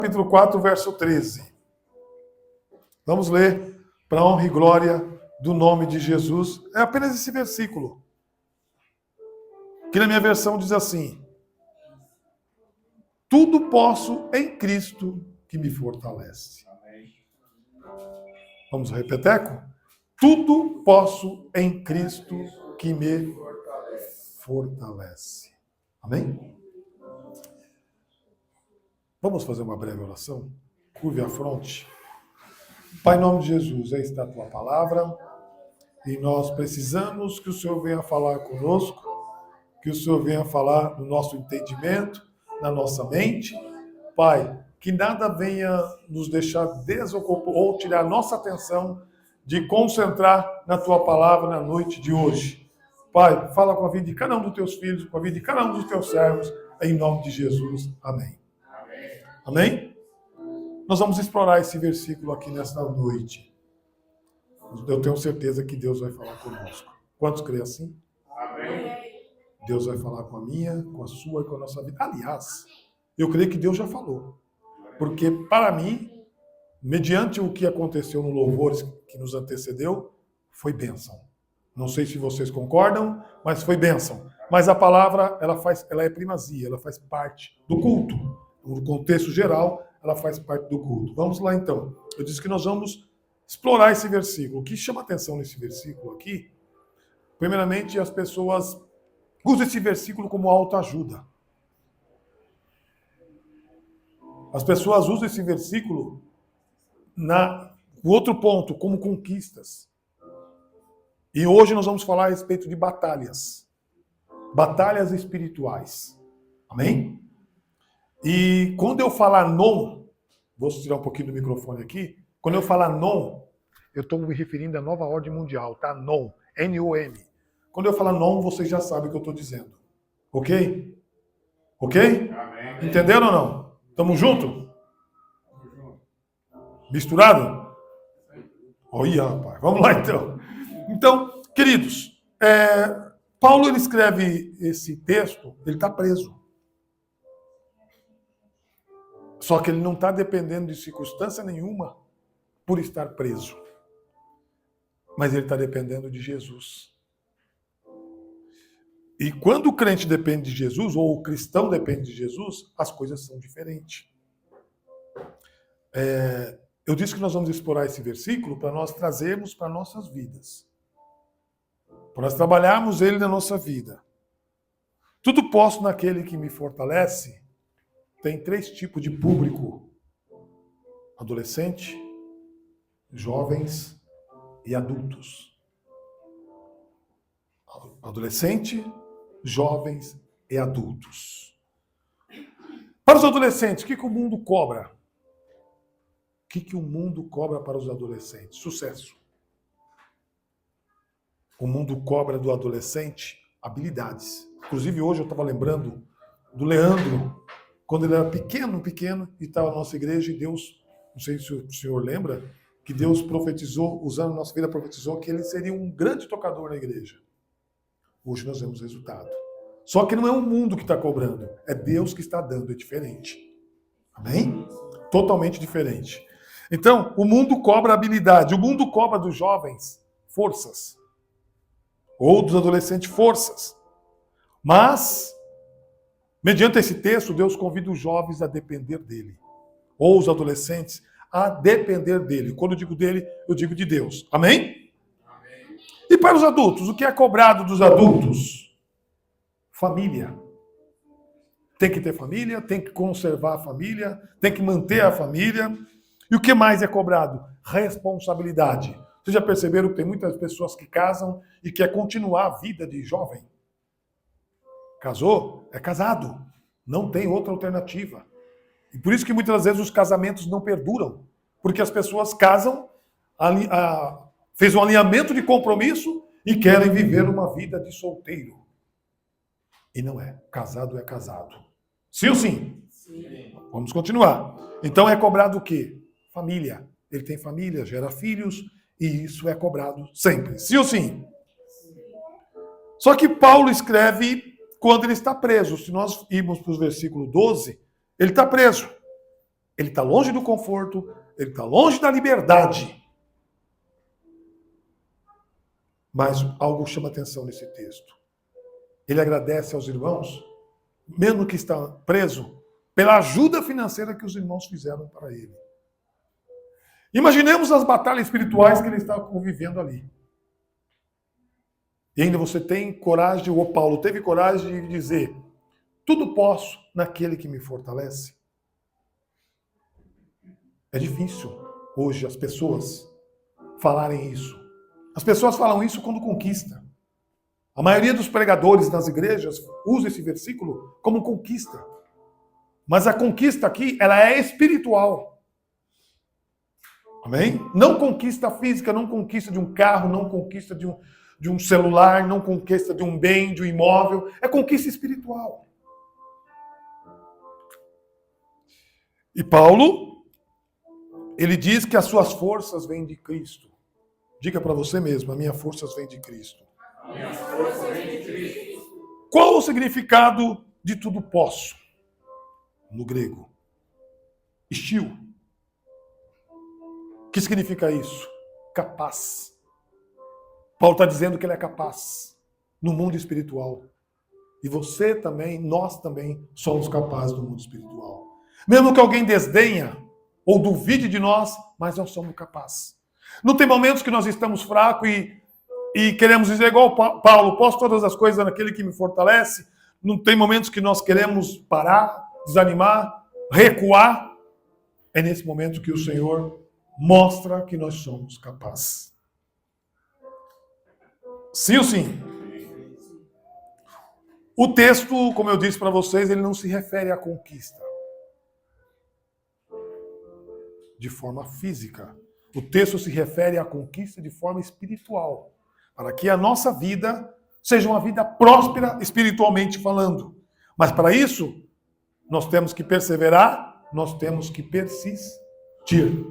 Capítulo 4, verso 13. Vamos ler para a honra e glória do nome de Jesus. É apenas esse versículo, que na minha versão diz assim: tudo posso em Cristo que me fortalece. Vamos ao repeteco? Tudo posso em Cristo que me fortalece. Amém? Vamos fazer uma breve oração? Curve a fronte. Pai, em nome de Jesus, aí está a tua palavra. E nós precisamos que o Senhor venha falar conosco, que o Senhor venha falar no nosso entendimento, na nossa mente. Pai, que nada venha nos deixar desocupar ou tirar nossa atenção de concentrar na tua palavra na noite de hoje. Pai, fala com a vida de cada um dos teus filhos, com a vida de cada um dos teus servos, em nome de Jesus. Amém. Amém? Nós vamos explorar esse versículo aqui nesta noite. Eu tenho certeza que Deus vai falar conosco. Quantos creem assim? Amém. Deus vai falar com a minha, com a sua e com a nossa vida. Aliás, eu creio que Deus já falou. Porque, para mim, mediante o que aconteceu no Louvores que nos antecedeu, foi bênção. Não sei se vocês concordam, mas foi bênção. Mas a palavra, ela é primazia, ela faz parte do culto. No contexto geral, ela faz parte do culto. Vamos lá, então. Eu disse que nós vamos explorar esse versículo. O que chama atenção nesse versículo aqui, primeiramente, as pessoas usam esse versículo como autoajuda. As pessoas usam esse versículo o outro ponto, como conquistas. E hoje nós vamos falar a respeito de batalhas. Batalhas espirituais. Amém? E quando eu falar non, vou tirar um pouquinho do microfone aqui. Quando eu falar non, eu estou me referindo à nova ordem mundial, tá? Non. N-O-M. Quando eu falar non, vocês já sabem o que eu estou dizendo. Ok? Ok? Amém. Entenderam ou não? Tamo junto? Misturado? Olha, rapaz. Vamos lá, então. Então, queridos, Paulo ele escreve esse texto, ele está preso. Só que ele não está dependendo de circunstância nenhuma por estar preso. Mas ele está dependendo de Jesus. E quando o crente depende de Jesus, ou o cristão depende de Jesus, as coisas são diferentes. Eu disse que nós vamos explorar esse versículo para nós trazermos para nossas vidas. Para nós trabalharmos ele na nossa vida. Tudo posso naquele que me fortalece. Tem 3 tipos de público: adolescente, jovens e adultos. Adolescente, jovens e adultos. Para os adolescentes, o que o mundo cobra? O que o mundo cobra para os adolescentes? Sucesso. O mundo cobra do adolescente habilidades. Inclusive, hoje eu estava lembrando do Leandro, quando ele era pequeno, e estava na nossa igreja, e Deus, não sei se o senhor lembra, que Deus profetizou, usando a nossa vida, profetizou que ele seria um grande tocador na igreja. Hoje nós vemos o resultado. Só que não é o mundo que está cobrando, é Deus que está dando, é diferente. Amém? Totalmente diferente. Então, o mundo cobra habilidade, o mundo cobra dos jovens forças, ou dos adolescentes forças. Mas, mediante esse texto, Deus convida os jovens a depender dele, ou os adolescentes a depender dele. Quando eu digo dele, eu digo de Deus. Amém? Amém. E para os adultos, o que é cobrado dos adultos? Família. Tem que ter família, tem que conservar a família, tem que manter a família. E o que mais é cobrado? Responsabilidade. Vocês já perceberam que tem muitas pessoas que casam e quer continuar a vida de jovem? Casou? É casado. Não tem outra alternativa. E por isso que muitas vezes os casamentos não perduram. Porque as pessoas casam, fez um alinhamento de compromisso e querem viver uma vida de solteiro. E não é. Casado é casado. Sim ou sim? Sim. Vamos continuar. Então é cobrado o quê? Família. Ele tem família, gera filhos, e isso é cobrado sempre. Sim ou sim? Só que Paulo escreve quando ele está preso. Se nós irmos para o versículo 12, ele está preso. Ele está longe do conforto, ele está longe da liberdade. Mas algo chama atenção nesse texto. Ele agradece aos irmãos, mesmo que está preso, pela ajuda financeira que os irmãos fizeram para ele. Imaginemos as batalhas espirituais que ele está convivendo ali. E ainda você tem coragem, ou Paulo teve coragem de dizer: tudo posso naquele que me fortalece. É difícil hoje as pessoas falarem isso. As pessoas falam isso quando conquista. A maioria dos pregadores nas igrejas usa esse versículo como conquista. Mas a conquista aqui, ela é espiritual. Amém? Não conquista física, não conquista de um carro, não conquista de um celular, não conquista de um bem, de um imóvel. É conquista espiritual. E Paulo, ele diz que as suas forças vêm de Cristo. Diga para você mesmo: as minhas forças vêm de Cristo. Minhas forças vêm de Cristo. Qual o significado de tudo posso? No grego. Estio. O que significa isso? Capaz. Paulo está dizendo que ele é capaz no mundo espiritual. E você também, nós também somos capazes no mundo espiritual. Mesmo que alguém desdenha ou duvide de nós, mas nós somos capazes. Não tem momentos que nós estamos fracos e queremos dizer igual Paulo: posso todas as coisas naquele que me fortalece. Não tem momentos que nós queremos parar, desanimar, recuar. É nesse momento que o Senhor mostra que nós somos capazes. Sim ou sim? O texto, como eu disse para vocês, ele não se refere à conquista de forma física. O texto se refere à conquista de forma espiritual, para que a nossa vida seja uma vida próspera espiritualmente falando. Mas para isso, nós temos que perseverar, nós temos que persistir.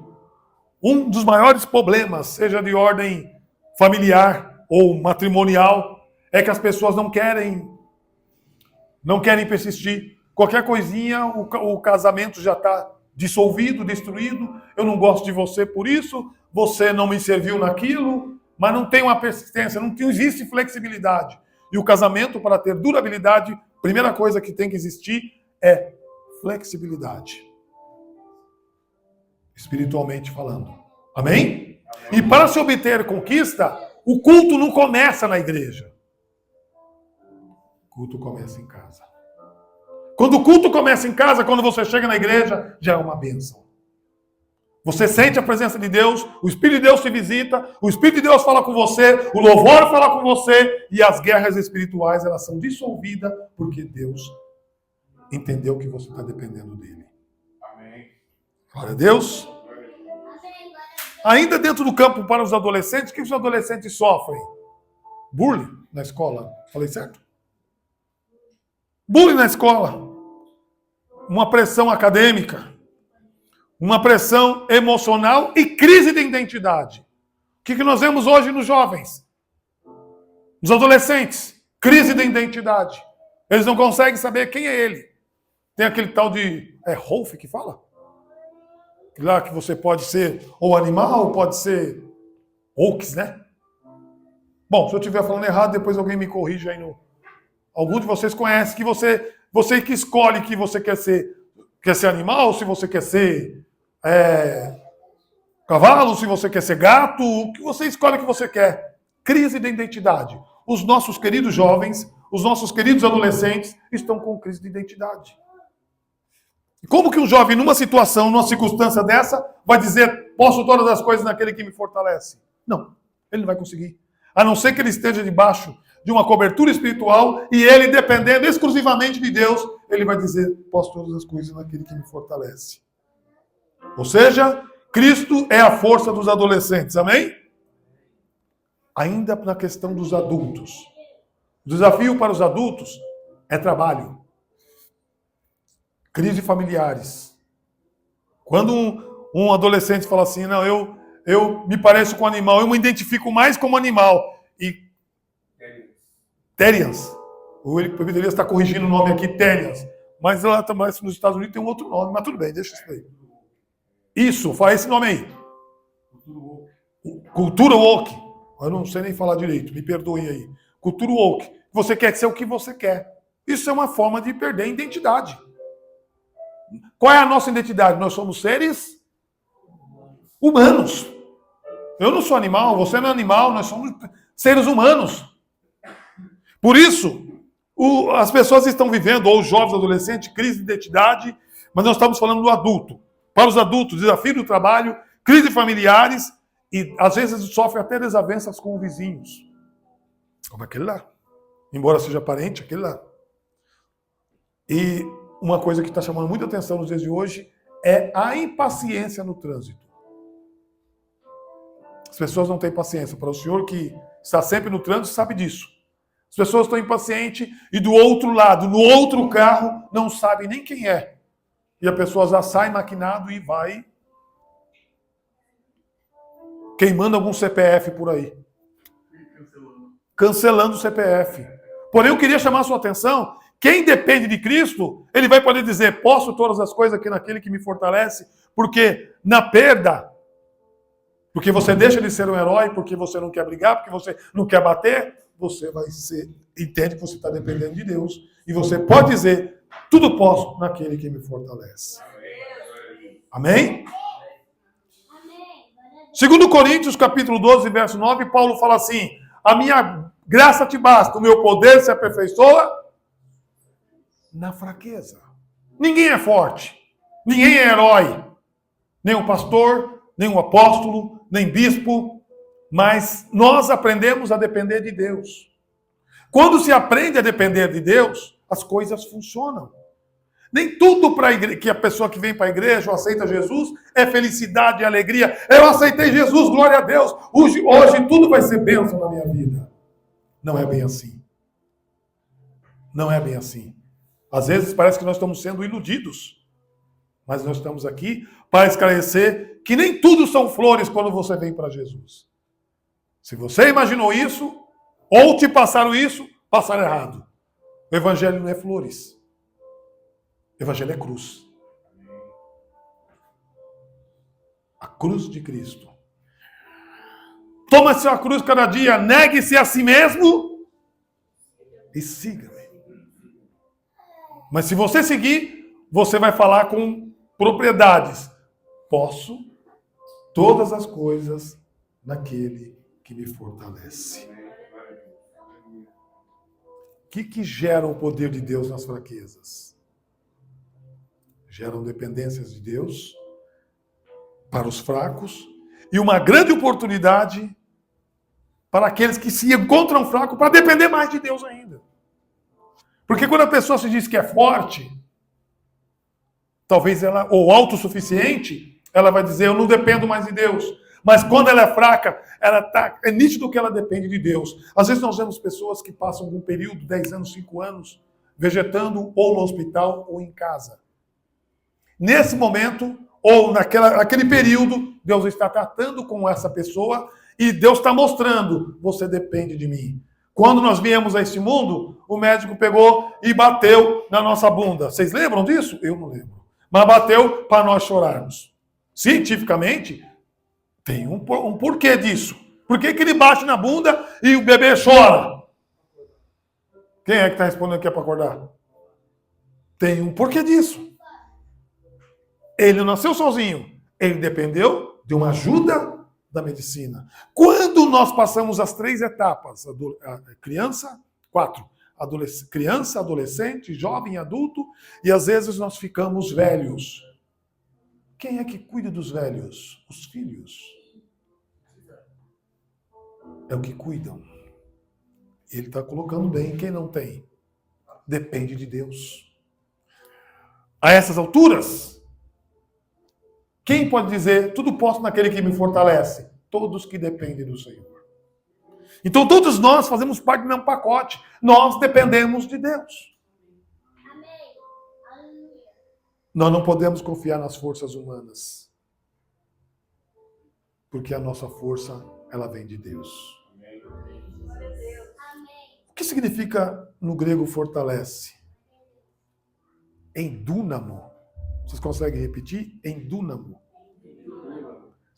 Um dos maiores problemas, seja de ordem familiar ou matrimonial, é que as pessoas não querem persistir. Qualquer coisinha, o casamento já está dissolvido, destruído. Eu não gosto de você por isso, você não me serviu naquilo, mas não tem uma persistência, não existe flexibilidade. E o casamento, para ter durabilidade, a primeira coisa que tem que existir é flexibilidade. Espiritualmente falando. Amém? E para se obter conquista, o culto não começa na igreja. O culto começa em casa. Quando o culto começa em casa, quando você chega na igreja, já é uma bênção. Você sente a presença de Deus, o Espírito de Deus te visita, o Espírito de Deus fala com você, o louvor fala com você, e as guerras espirituais, elas são dissolvidas porque Deus entendeu que você está dependendo dele. Amém. Glória a Deus. Ainda dentro do campo para os adolescentes, o que os adolescentes sofrem? Bullying na escola. Falei certo? Bullying na escola. Uma pressão acadêmica. Uma pressão emocional e crise de identidade. O que nós vemos hoje nos jovens? Nos adolescentes. Crise de identidade. Eles não conseguem saber quem é ele. Tem aquele tal de... É Rolf que fala? Lá que você pode ser ou animal, pode ser Oaks, né? Bom, se eu estiver falando errado, depois alguém me corrige aí no... Algum de vocês conhece que você que escolhe que você quer ser animal, se você quer ser cavalo, se você quer ser gato, o que você escolhe que você quer. Crise de identidade. Os nossos queridos jovens, os nossos queridos adolescentes estão com crise de identidade. Como que um jovem, numa situação, numa circunstância dessa, vai dizer: posso todas as coisas naquele que me fortalece? Não, ele não vai conseguir. A não ser que ele esteja debaixo de uma cobertura espiritual e ele, dependendo exclusivamente de Deus, ele vai dizer: posso todas as coisas naquele que me fortalece. Ou seja, Cristo é a força dos adolescentes, amém? Ainda na questão dos adultos. O desafio para os adultos é trabalho. Crise familiares. Quando um adolescente fala assim: não, eu me pareço com um animal, eu me identifico mais como animal. E Terians. Ele poderia estar corrigindo o nome aqui, Terians. Mas lá também nos Estados Unidos tem um outro nome, mas tudo bem, deixa isso aí. Isso, fala esse nome aí. Cultura woke. Eu não sei nem falar direito, me perdoem aí. Cultura woke. Você quer ser o que você quer. Isso é uma forma de perder a identidade. Qual é a nossa identidade? Nós somos seres humanos. Eu não sou animal, você não é animal, nós somos seres humanos. Por isso, as pessoas estão vivendo, ou os jovens, adolescentes, crise de identidade, mas nós estamos falando do adulto. Para os adultos, desafio do trabalho, crise familiares, e às vezes sofre até desavenças com vizinhos. Como aquele lá. Embora seja parente, aquele lá. E uma coisa que está chamando muita atenção nos dias de hoje é a impaciência no trânsito. As pessoas não têm paciência. Para o senhor que está sempre no trânsito, sabe disso. As pessoas estão impacientes e do outro lado, no outro carro, não sabem nem quem é. E a pessoa já sai maquinado e vai queimando algum CPF por aí. Cancelando o CPF. Porém, eu queria chamar a sua atenção. Quem depende de Cristo, ele vai poder dizer, posso todas as coisas aqui naquele que me fortalece, porque na perda, porque você deixa de ser um herói, porque você não quer brigar, porque você não quer bater, você vai ser, entende que você está dependendo de Deus, e você pode dizer, tudo posso naquele que me fortalece. Amém? 2 Coríntios, capítulo 12, verso 9, Paulo fala assim, a minha graça te basta, o meu poder se aperfeiçoa na fraqueza. Ninguém é forte, ninguém é herói, nem um pastor, nem um apóstolo, nem bispo, mas nós aprendemos a depender de Deus. Quando se aprende a depender de Deus, as coisas funcionam. Nem tudo que a pessoa que vem para a igreja ou aceita Jesus é felicidade e alegria. Eu aceitei Jesus, glória a Deus. Hoje tudo vai ser bênção na minha vida. Não é bem assim. Não é bem assim. Às vezes parece que nós estamos sendo iludidos. Mas nós estamos aqui para esclarecer que nem tudo são flores quando você vem para Jesus. Se você imaginou isso, ou te passaram isso, passaram errado. O evangelho não é flores. O evangelho é cruz. A cruz de Cristo. Toma sua cruz cada dia, negue-se a si mesmo e siga-me. Mas se você seguir, você vai falar com propriedades. Posso todas as coisas naquele que me fortalece. O que gera o poder de Deus nas fraquezas? Geram dependências de Deus para os fracos e uma grande oportunidade para aqueles que se encontram fracos para depender mais de Deus ainda. Porque quando a pessoa se diz que é forte, talvez ela, ou autossuficiente, ela vai dizer, eu não dependo mais de Deus. Mas quando ela é fraca, é nítido que ela depende de Deus. Às vezes nós vemos pessoas que passam um período, 10 anos, 5 anos, vegetando ou no hospital ou em casa. Nesse momento, ou naquele período, Deus está tratando com essa pessoa e Deus está mostrando, você depende de mim. Quando nós viemos a este mundo, o médico pegou e bateu na nossa bunda. Vocês lembram disso? Eu não lembro. Mas bateu para nós chorarmos. Cientificamente, tem um porquê disso. Por que ele bate na bunda e o bebê chora? Quem é que está respondendo aqui para acordar? Tem um porquê disso. Ele não nasceu sozinho. Ele dependeu de uma ajuda da medicina. Quando nós passamos as 3 etapas, criança, 4, criança, adolescente, jovem, adulto, e às vezes nós ficamos velhos. Quem é que cuida dos velhos? Os filhos. É o que cuidam. Ele está colocando bem. Quem não tem? Depende de Deus. A essas alturas, quem pode dizer, tudo posso naquele que me fortalece? Todos que dependem do Senhor. Então todos nós fazemos parte do mesmo pacote. Nós dependemos de Deus. Nós não podemos confiar nas forças humanas. Porque a nossa força, ela vem de Deus. O que significa no grego fortalece? Endúnamo. Vocês conseguem repetir? Endúnamo.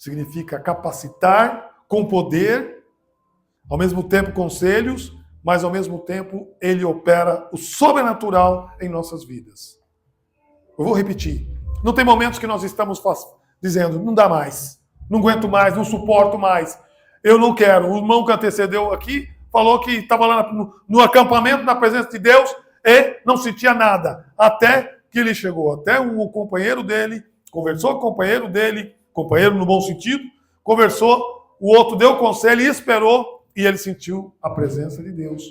significa capacitar com poder, ao mesmo tempo conselhos, mas ao mesmo tempo ele opera o sobrenatural em nossas vidas. Eu vou repetir. Não tem momentos que nós estamos dizendo, não dá mais, não aguento mais, não suporto mais, eu não quero. O irmão que antecedeu aqui falou que estava lá no acampamento, na presença de Deus, e não sentia nada, até que ele chegou, até o companheiro dele, conversou com o companheiro dele, companheiro no bom sentido, conversou, o outro deu conselho e esperou, e ele sentiu a presença de Deus.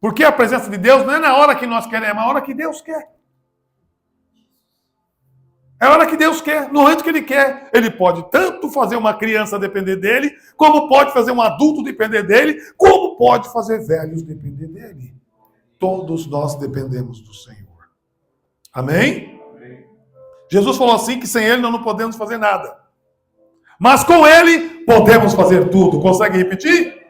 Porque a presença de Deus não é na hora que nós queremos, é na hora que Deus quer. É a hora que Deus quer, no momento que Ele quer. Ele pode tanto fazer uma criança depender dele, como pode fazer um adulto depender dele, como pode fazer velhos depender dele. Todos nós dependemos do Senhor. Amém? Amém. Jesus falou assim que sem Ele nós não podemos fazer nada. Mas com Ele podemos fazer tudo. Consegue repetir?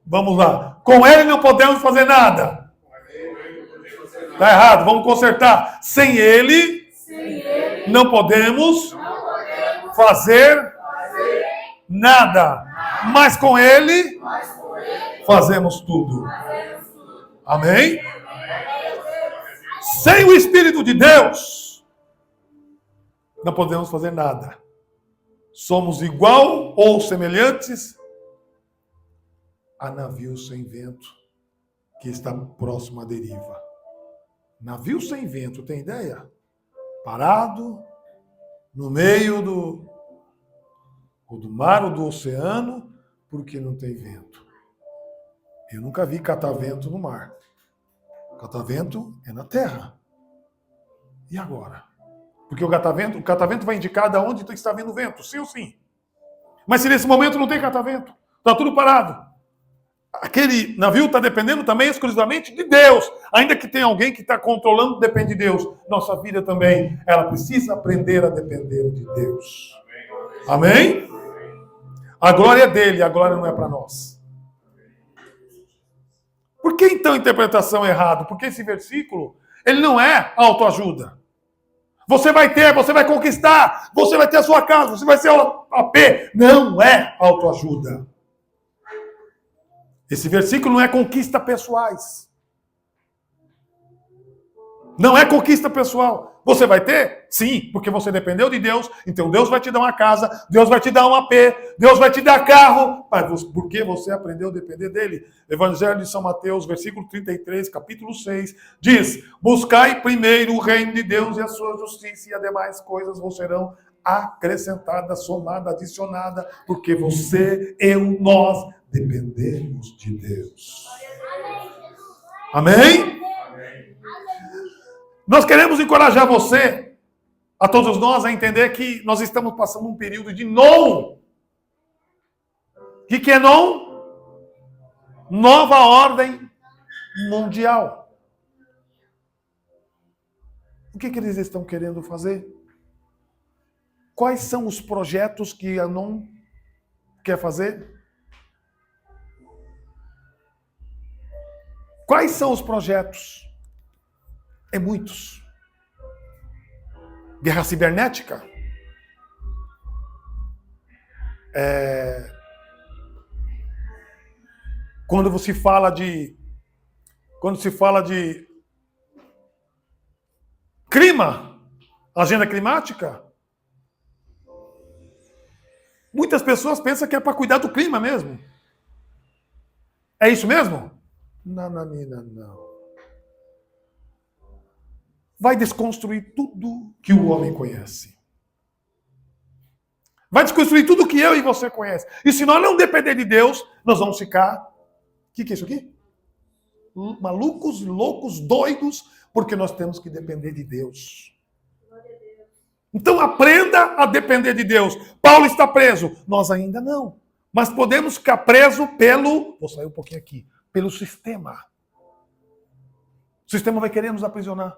Vamos lá. Com Ele não podemos fazer nada. Está errado, vamos consertar. Sem Ele, não podemos fazer nada. Mas com Ele, fazemos tudo. Amém? Sem o Espírito de Deus, não podemos fazer nada. Somos igual ou semelhantes a navio sem vento que está próximo à deriva. Navio sem vento, tem ideia? Parado no meio do mar ou do oceano, porque não tem vento. Eu nunca vi catavento no mar. Catavento é na terra. E agora? Porque o catavento vai indicar de onde está vindo vento, sim ou sim. Mas se nesse momento não tem catavento, está tudo parado. Aquele navio está dependendo também exclusivamente de Deus. Ainda que tenha alguém que está controlando, depende de Deus. Nossa vida também, ela precisa aprender a depender de Deus. Amém? A glória é dele, a glória não é para nós. Por que então interpretação errada? Porque esse versículo, ele não é autoajuda. Você vai ter, você vai conquistar, você vai ter a sua casa, você vai ser AP. Não é autoajuda. Esse versículo não é conquista pessoais. Não é conquista pessoal. Você vai ter? Sim, porque você dependeu de Deus. Então Deus vai te dar uma casa, Deus vai te dar um AP, Deus vai te dar carro. Mas porque você aprendeu a depender dele. Evangelho de São Mateus, versículo 33, capítulo 6, diz: buscai primeiro o reino de Deus e a sua justiça, e as demais coisas vos serão acrescentadas, somadas, adicionadas, porque você, eu, nós dependemos de Deus. Amém? Nós queremos encorajar você, a todos nós, a entender que nós estamos passando um período de não. O que é não? Nova ordem mundial. O que eles estão querendo fazer? Quais são os projetos que a não quer fazer? Quais são os projetos? É muitos. Guerra cibernética. Quando se fala de clima, agenda climática, muitas pessoas pensam que é para cuidar do clima mesmo. É isso mesmo? Não. Vai desconstruir tudo que o homem conhece. Vai desconstruir tudo que eu e você conhece. E se nós não depender de Deus, nós vamos ficar... O que é isso aqui? Malucos, loucos, doidos, porque nós temos que depender de Deus. Então aprenda a depender de Deus. Paulo está preso. Nós ainda não. Mas podemos ficar presos pelo... Vou sair um pouquinho aqui. Pelo sistema. O sistema vai querer nos aprisionar.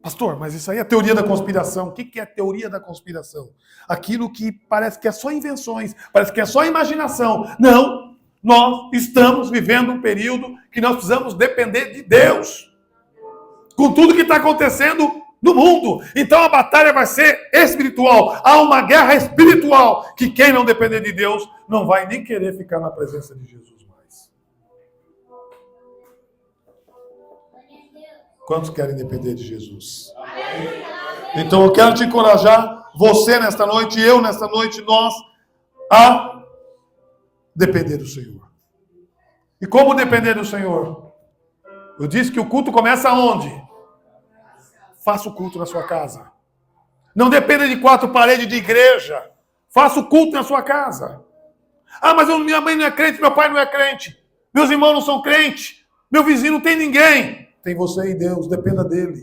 Pastor, mas isso aí é teoria da conspiração. O que é teoria da conspiração? Aquilo que parece que é só invenções, parece que é só imaginação. Não, nós estamos vivendo um período que nós precisamos depender de Deus. Com tudo que está acontecendo no mundo. Então a batalha vai ser espiritual. Há uma guerra espiritual que quem não depender de Deus não vai nem querer ficar na presença de Jesus mais. Quantos querem depender de Jesus? Então eu quero te encorajar, você nesta noite, eu nesta noite, nós, a depender do Senhor. E como depender do Senhor? Eu disse que o culto começa onde? Faça o culto na sua casa. Não dependa de 4 paredes de igreja. Faça o culto na sua casa. Ah, mas minha mãe não é crente, meu pai não é crente. Meus irmãos não são crentes. Meu vizinho não tem ninguém. Tem você e Deus, dependa dele.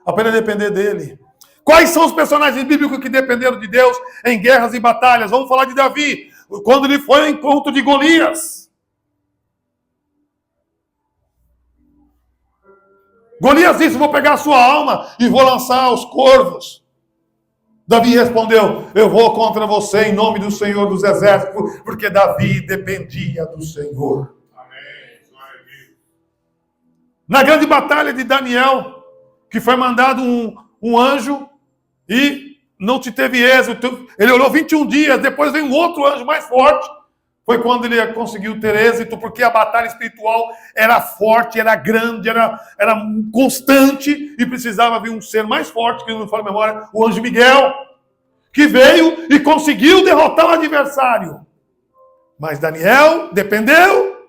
Apenas depender dele. Quais são os personagens bíblicos que dependeram de Deus em guerras e batalhas? Vamos falar de Davi. Quando ele foi ao encontro de Golias. Golias disse, vou pegar a sua alma e vou lançar aos corvos. Davi respondeu, eu vou contra você em nome do Senhor dos Exércitos, porque Davi dependia do Senhor. Amém. Na grande batalha de Daniel, que foi mandado um anjo e não te teve êxito. Ele orou 21 dias, depois veio um outro anjo mais forte. Foi quando ele conseguiu ter êxito, porque a batalha espiritual era forte, era grande, era constante, e precisava vir um ser mais forte, que não me falo a memória, o anjo Miguel, que veio e conseguiu derrotar o adversário. Mas Daniel dependeu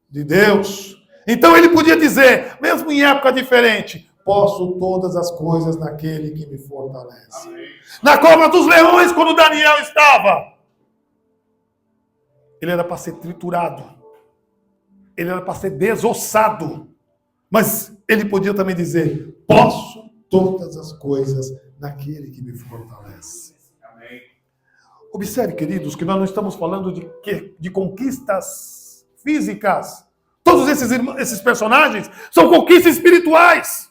de Deus. Então ele podia dizer, mesmo em época diferente, posso todas as coisas naquele que me fortalece. Amém. Na cova dos leões, quando Daniel estava, ele era para ser triturado. Ele era para ser desossado. Mas ele podia também dizer, posso todas as coisas naquele que me fortalece. Amém. Observe, queridos, que nós não estamos falando de conquistas físicas. Todos esses personagens são conquistas espirituais.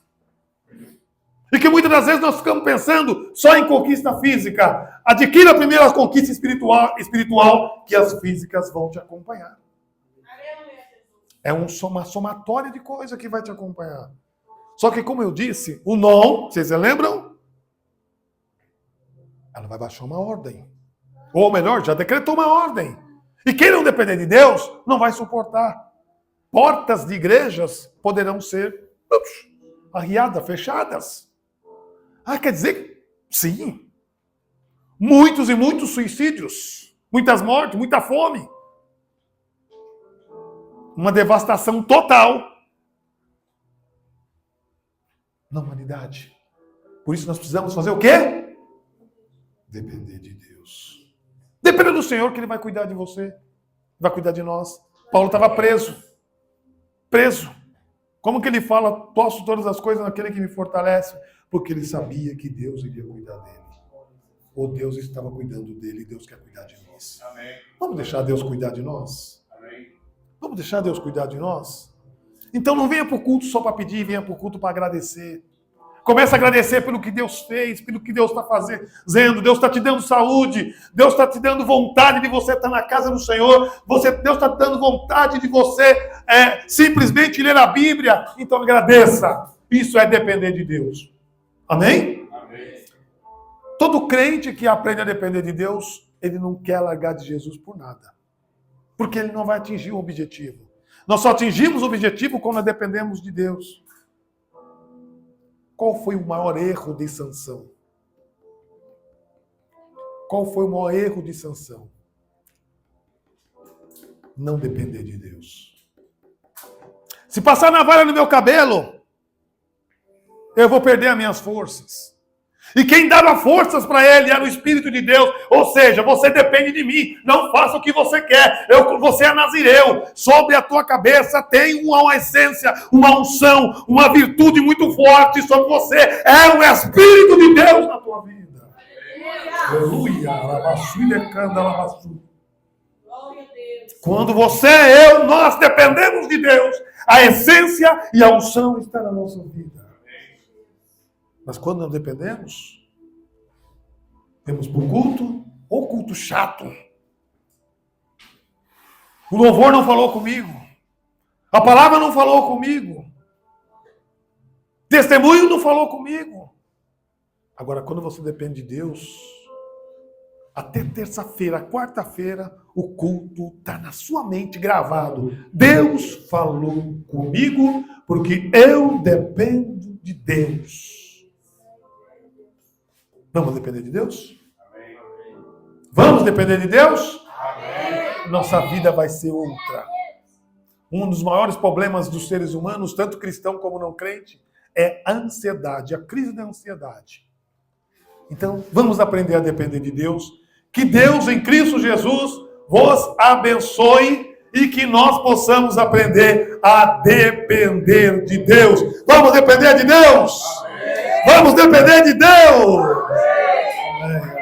E que muitas das vezes nós ficamos pensando só em conquista física. Adquira primeiro a conquista espiritual, que as físicas vão te acompanhar. É uma somatória de coisa que vai te acompanhar. Só que, como eu disse, o não, vocês lembram? Ela vai baixar uma ordem. Ou melhor, já decretou uma ordem. E quem não depender de Deus, não vai suportar. Portas de igrejas poderão ser arriadas, fechadas. Ah, quer dizer, sim. Muitos e muitos suicídios. Muitas mortes, muita fome. Uma devastação total na humanidade. Por isso nós precisamos fazer o quê? Depender de Deus. Depender do Senhor, que Ele vai cuidar de você. Vai cuidar de nós. Paulo estava preso. Preso. Como que ele fala, posso todas as coisas naquele que me fortalece? Porque ele sabia que Deus iria cuidar dele. Ou Deus estava cuidando dele e Deus quer cuidar de nós. Amém. Vamos deixar Deus cuidar de nós? Amém. Vamos deixar Deus cuidar de nós? Então não venha para o culto só para pedir, venha para o culto para agradecer. Comece a agradecer pelo que Deus fez, pelo que Deus está fazendo. Deus está te dando saúde. Deus está te dando vontade de você estar na casa do Senhor. Deus está te dando vontade de você simplesmente ler a Bíblia. Então agradeça. Isso é depender de Deus. Amém? Amém. Todo crente que aprende a depender de Deus, ele não quer largar de Jesus por nada. Porque ele não vai atingir o objetivo. Nós só atingimos o objetivo quando nós dependemos de Deus. Qual foi o maior erro de Sansão? Qual foi o maior erro de Sansão? Não depender de Deus. Se passar navalha no meu cabelo, eu vou perder as minhas forças. E quem dava forças para ele era o Espírito de Deus. Ou seja, você depende de mim. Não faça o que você quer. Você é nazireu. Sobre a tua cabeça tem uma essência, uma unção, uma virtude muito forte sobre você. É o Espírito de Deus na tua vida. Aleluia. Quando você, eu, nós dependemos de Deus, a essência e a unção está na nossa vida. Mas quando não dependemos, temos por culto ou culto chato. O louvor não falou comigo. A palavra não falou comigo. Testemunho não falou comigo. Agora, quando você depende de Deus, até terça-feira, quarta-feira, o culto está na sua mente gravado. Deus falou comigo porque eu dependo de Deus. Vamos depender de Deus? Vamos depender de Deus? Nossa vida vai ser outra. Um dos maiores problemas dos seres humanos, tanto cristão como não crente, é a ansiedade, a crise da ansiedade. Então, vamos aprender a depender de Deus. Que Deus em Cristo Jesus vos abençoe e que nós possamos aprender a depender de Deus. Vamos depender de Deus? Vamos depender de Deus! Amém.